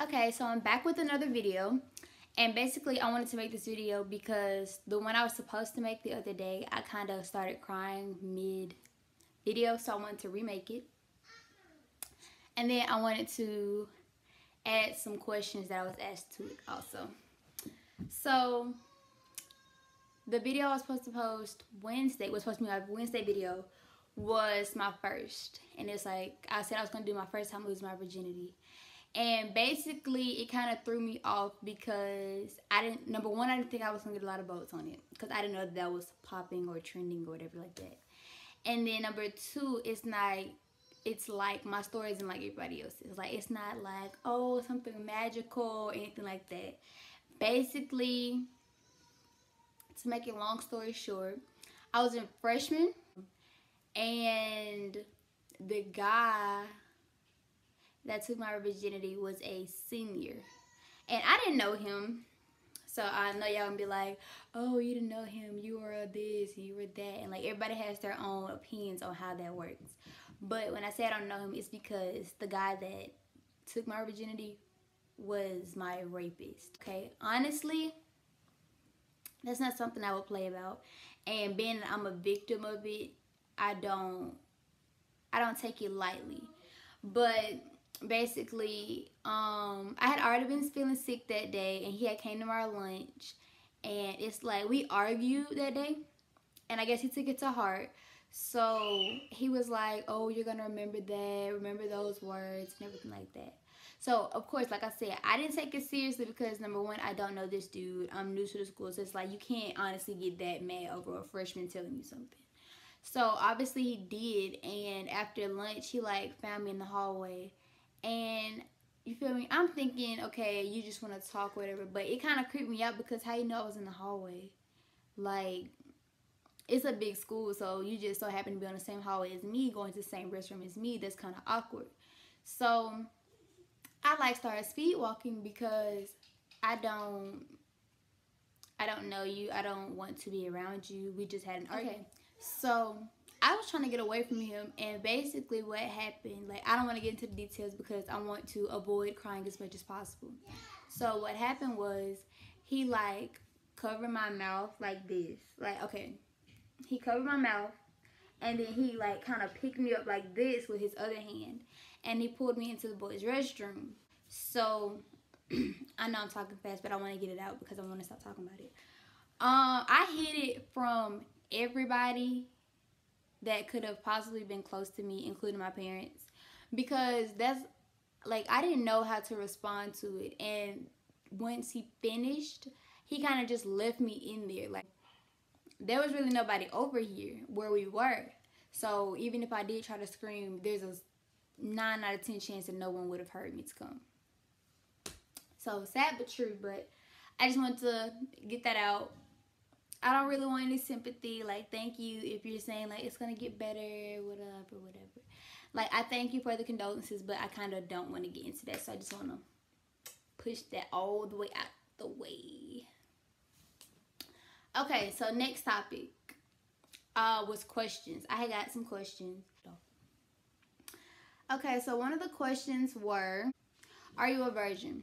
Okay, so I'm back with another video, and basically I wanted to make this video because the one I was supposed to make the other day, I kind of started crying mid video, so I wanted to remake it. And then I wanted to add some questions that I was asked to it also. So the video I was supposed to post Wednesday, was supposed to be my Wednesday video, was my first. And it's like, I said I was going to do my first time losing my virginity. And basically, it kind of threw me off because number one, I didn't think I was going to get a lot of votes on it. Because I didn't know that was popping or trending or whatever like that. And then number two, it's like my story isn't like everybody else's. Like, it's not like, oh, something magical or anything like that. Basically, to make a long story short, I was in freshman, and the guy that took my virginity was a senior, and I didn't know him. So I know y'all gonna be like, oh, you didn't know him, you were this, you were that, and like everybody has their own opinions on how that works. But when I say I don't know him, it's because the guy that took my virginity was my rapist. Okay, honestly, that's not something I would play about. And being that I'm a victim of it, I don't take it lightly. But basically, I had already been feeling sick that day, and he had came to my lunch, and it's like we argued that day, and I guess he took it to heart. So he was like, oh, you're gonna remember that, remember those words and everything like that. So, of course, like I said, I didn't take it seriously because, number one, I don't know this dude. I'm new to the school, so it's like you can't honestly get that mad over a freshman telling you something. So, obviously, he did, and after lunch, he, like, found me in the hallway, and, you feel me? I'm thinking, okay, you just want to talk or whatever, but it kind of creeped me out because how you know I was in the hallway? Like, it's a big school, so you just so happen to be on the same hallway as me, going to the same restroom as me. That's kind of awkward. So I like started speed walking because I don't know you. I don't want to be around you. We just had an argument. Okay. So I was trying to get away from him, and basically what happened, like, I don't want to get into the details because I want to avoid crying as much as possible. So what happened was he like covered my mouth like this. Like, okay, he covered my mouth, and then he like kind of picked me up like this with his other hand, and he pulled me into the boys' restroom. So I know I'm talking fast, but I want to get it out because I want to stop talking about it. I hid it from everybody that could have possibly been close to me, including my parents, because that's like I didn't know how to respond to it. And once he finished, he kind of just left me in there. Like, there was really nobody over here where we were. So even if I did try to scream, there's a 9 out of 10 chance that no one would have heard me to come. So sad but true, but I just wanted to get that out. I don't really want any sympathy. Like, thank you if you're saying like it's gonna get better, whatever. Like, I thank you for the condolences, but I kind of don't want to get into that. So I just want to push that all the way out the way. Okay, so next topic was questions. I had got some questions. Okay, so one of the questions were, are you a virgin?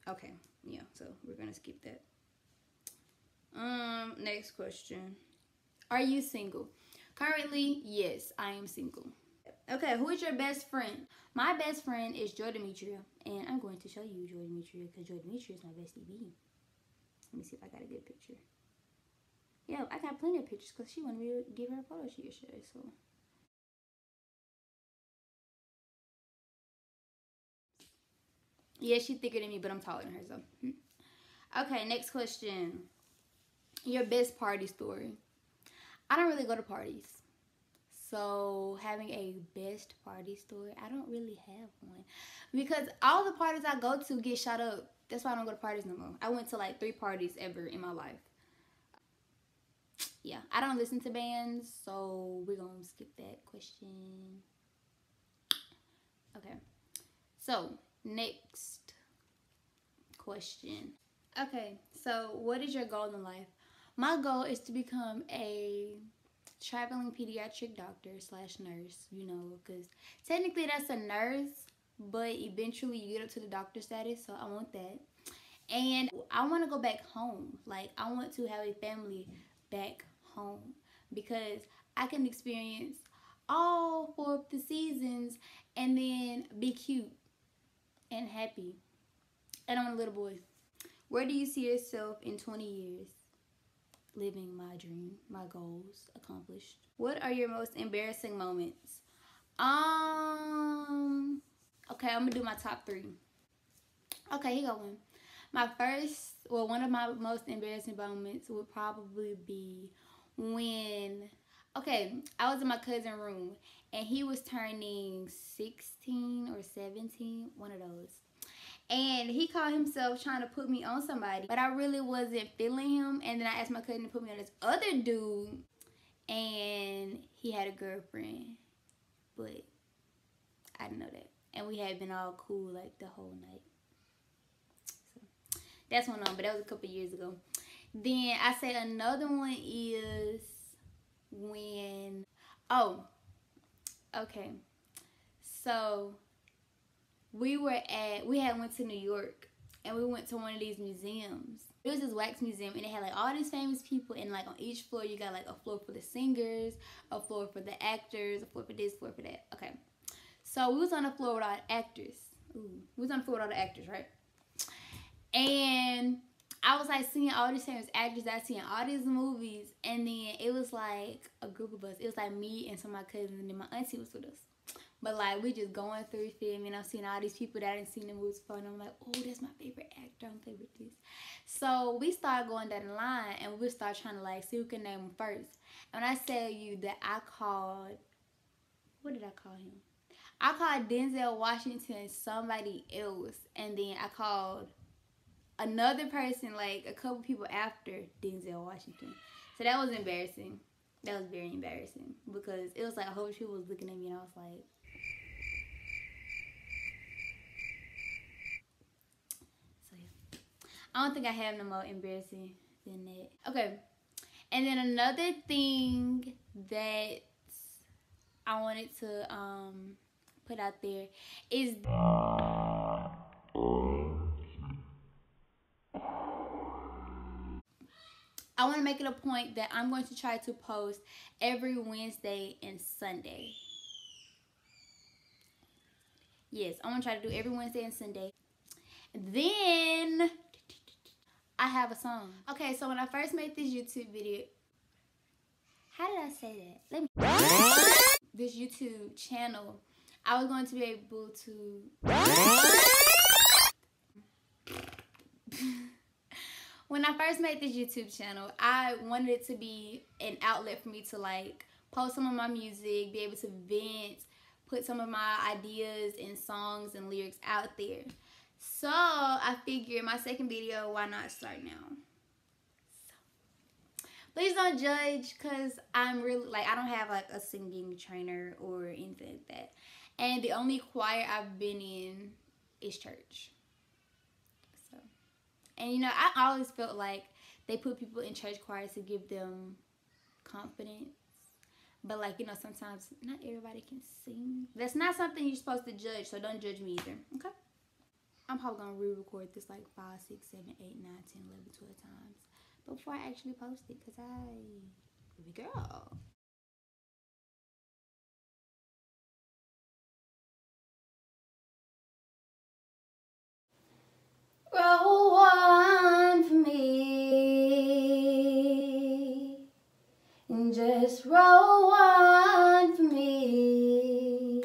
Okay, yeah, so we're gonna skip that. Next question. Are you single? Currently, yes, I am single. Okay, who is your best friend? My best friend is Joy Demetria, and I'm going to show you Joy Demetria because Joy Demetria is my bestie B. Let me see if I got a good picture. Yeah, I got plenty of pictures because she wanted me to give her a photo shoot yesterday, so. Yeah, she's thicker than me, but I'm taller than her, so. Okay, next question. Your best party story. I don't really go to parties. So having a best party story, I don't really have one. Because all the parties I go to get shot up. That's why I don't go to parties no more. I went to like 3 parties ever in my life. Yeah, I don't listen to bands, so we're going to skip that question. Okay, so next question. Okay, so what is your goal in life? My goal is to become a traveling pediatric doctor slash nurse, you know, because technically that's a nurse, but eventually you get up to the doctor status, so I want that. And I want to go back home. Like, I want to have a family back home because I can experience all 4 of the seasons and then be cute and happy. And I'm a little boy. Where do you see yourself in 20 years? Living my dream, my goals accomplished. What are your most embarrassing moments? Okay, I'm gonna do my top 3. Okay, here go one. One of my most embarrassing moments would probably be when, okay, I was in my cousin's room and he was turning 16 or 17, one of those. And he called himself trying to put me on somebody, but I really wasn't feeling him. And then I asked my cousin to put me on this other dude, and he had a girlfriend, but I didn't know that. And we had been all cool like the whole night. So that's one on, but that was a couple years ago. Then I say another one is when, okay, so we had went to New York and we went to one of these museums. It was this wax museum and it had like all these famous people, and like on each floor you got like a floor for the singers, a floor for the actors, a floor for this, floor for that. Okay. So we was on the floor with all the actors. We was on the floor with all the actors, right? And I was like seeing all these famous actors that I see in all these movies, and then it was like a group of us. It was like me and some of my cousins, and then my auntie was with us. But like we just going through, feel me, and I'm seeing all these people that I didn't see in the movies before, and I'm like, oh, that's my favorite actor, I'm favorite this. So we started going down the line, and we started trying to like see who can name him first. And when I tell you that I called, what did I call him? I called Denzel Washington somebody else, and then I called another person, like a couple people after Denzel Washington. So that was embarrassing. That was very embarrassing because it was like a whole bunch of people was looking at me, and I was like, so yeah. I don't think I have no more embarrassing than that. Okay. And then another thing that I wanted to put out there is I want to make it a point that I'm going to try to post every Wednesday and Sunday. Yes, I want to try to do every Wednesday and Sunday. Then I have a song. Okay, so when I first made this YouTube video, how did I say that? This YouTube channel, I was going to be able to when I first made this YouTube channel, I wanted it to be an outlet for me to like post some of my music, be able to vent, put some of my ideas and songs and lyrics out there. So I figured my second video, why not start now? So, please don't judge, because I'm really like, I don't have like a singing trainer or anything like that. And the only choir I've been in is church. And, you know, I always felt like they put people in church choirs to give them confidence. But, like, you know, sometimes not everybody can sing. That's not something you're supposed to judge, so don't judge me either, okay? I'm probably going to re-record this like 5, 6, 7, 8, 9, 10, 11, 12 times before I actually post it, because baby girl. Roll one for me, and just roll one for me.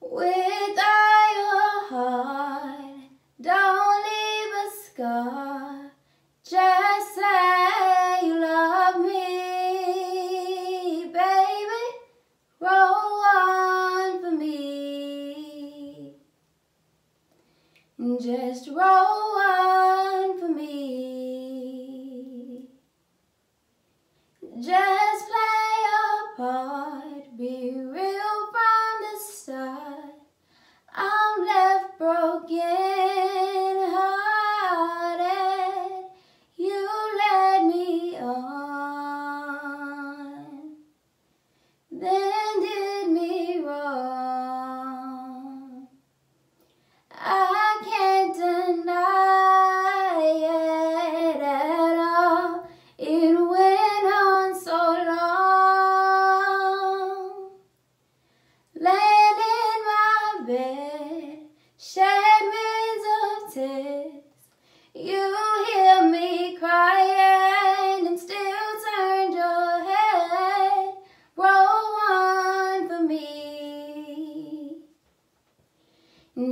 Without your heart, don't leave a scar. Just say you love me, baby. Roll one for me. Just roll one for me. Just play your part, be real from the start. I'm left broken hearted. You led me on.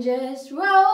just roll